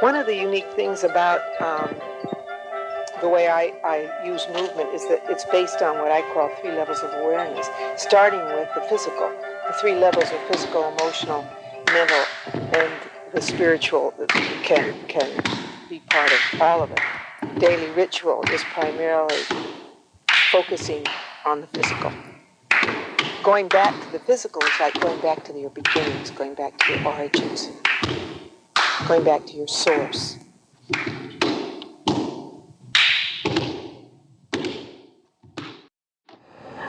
One of the unique things about the way I use movement is that it's based on what I call 3 levels of awareness, starting with the physical, the 3 levels of physical, emotional, mental, and the spiritual that can be part of all of it. Daily ritual is primarily focusing on the physical. Going back to the physical is like going back to your beginnings, going back to your origins, going back to your source.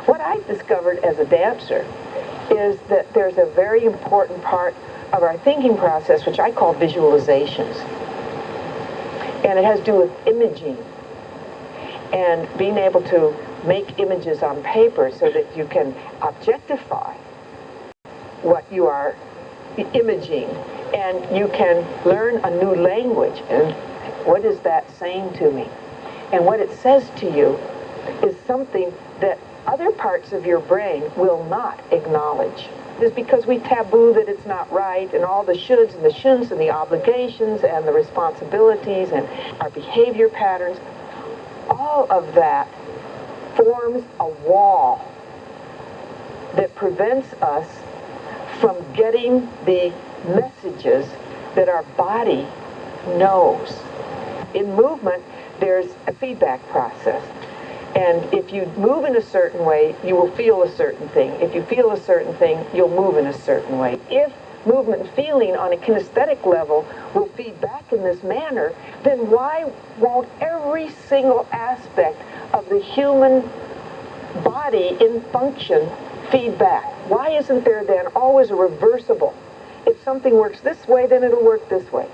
What I've discovered as a dancer is that there's a very important part of our thinking process, which I call visualizations. And it has to do with imaging and being able to make images on paper so that you can objectify what you are imaging. And you can learn a new language. And what is that saying to me? And what it says to you is something that other parts of your brain will not acknowledge. It's because we taboo that it's not right, and all the shoulds and the shouldn'ts and the obligations and the responsibilities and our behavior patterns, all of that forms a wall that prevents us from getting the messages that our body knows. In movement, there's a feedback process. And if you move in a certain way, you will feel a certain thing. If you feel a certain thing, you'll move in a certain way. If movement and feeling on a kinesthetic level will feed back in this manner, then why won't every single aspect of the human body in function feed back? Why isn't there then always a reversible? If something works this way, then it'll work this way.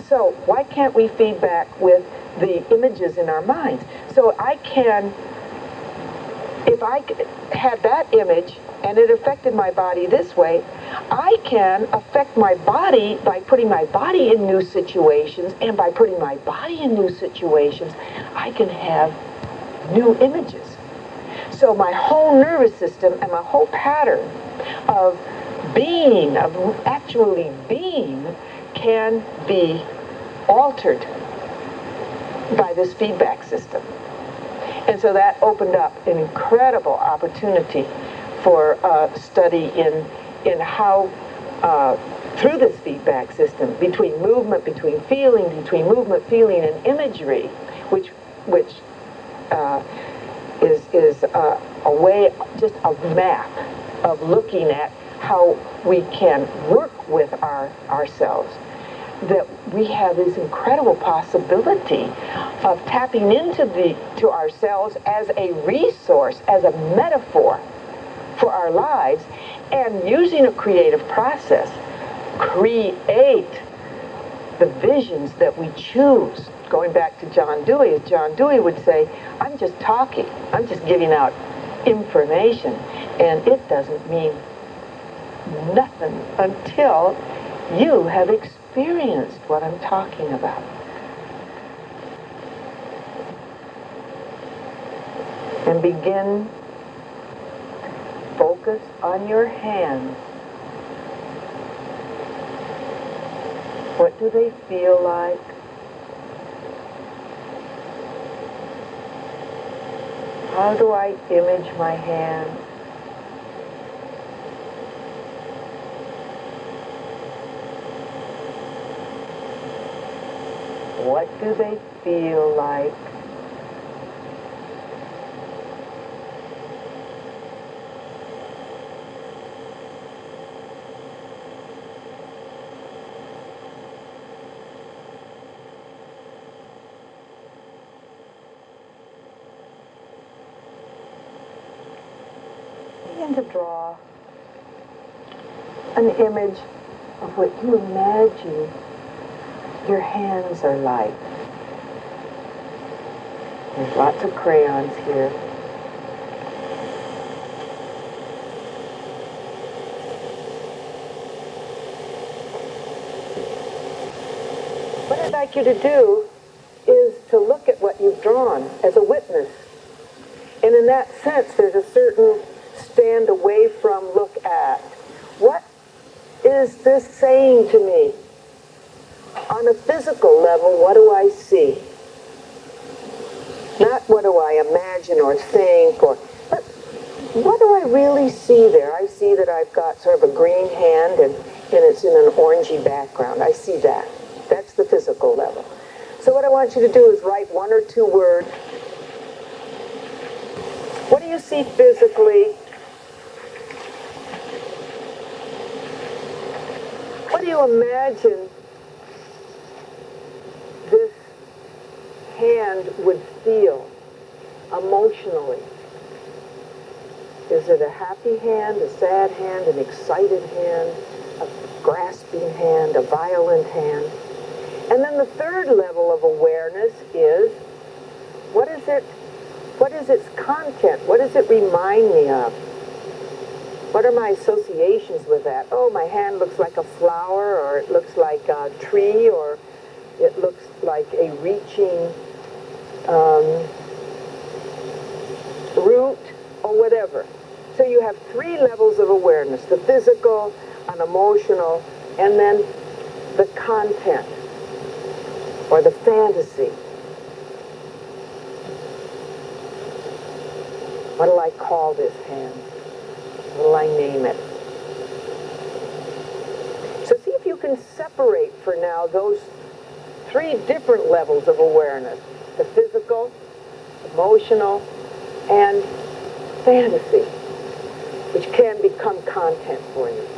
So why can't we feed back with the images in our minds? So I can, if I had that image and it affected my body this way, I can affect my body by putting my body in new situations, and by putting my body in new situations, I can have new images. So my whole nervous system and my whole pattern of being, of actually being, can be altered by this feedback system. And so that opened up an incredible opportunity for study in how, through this feedback system, between movement, between movement, feeling, and imagery, which is a way, just a map of looking at how we can work with ourselves, that we have this incredible possibility of tapping into ourselves as a resource, as a metaphor for our lives, and using a creative process, create the visions that we choose. Going back to John Dewey, as John Dewey would say, I'm just talking, I'm just giving out information, and it doesn't mean nothing until you have experienced what I'm talking about. And begin to focus on your hands. What do they feel like? How do I image my hands? What do they feel like? Begin to draw an image of what you imagine your hands are like. There's lots of crayons here. What like you to do is to look at what you've drawn as a witness. And in that sense, there's a certain stand away from, look at. What is this saying to me? On a physical level, what do I see? Not what do I imagine or think, but what do I really see there? I see that I've got sort of a green hand and it's in an orangey background. I see that. That's the physical level. So what I want you to do is write one or two words. What do you see physically? What do you imagine this hand would feel emotionally? Is it a happy hand, a sad hand, an excited hand, a grasping hand, a violent hand? And then the third level of awareness is, what is its content? What does it remind me of? What are my associations with that? Oh, my hand looks like a flower, or it looks like a tree, or it looks like a reaching root, or whatever. So you have three levels of awareness: the physical, an emotional, and then the content, or the fantasy. What do I call this hand? What will I name it? So see if you can separate for now those three different levels of awareness: the physical, emotional, and fantasy, which can become content for you.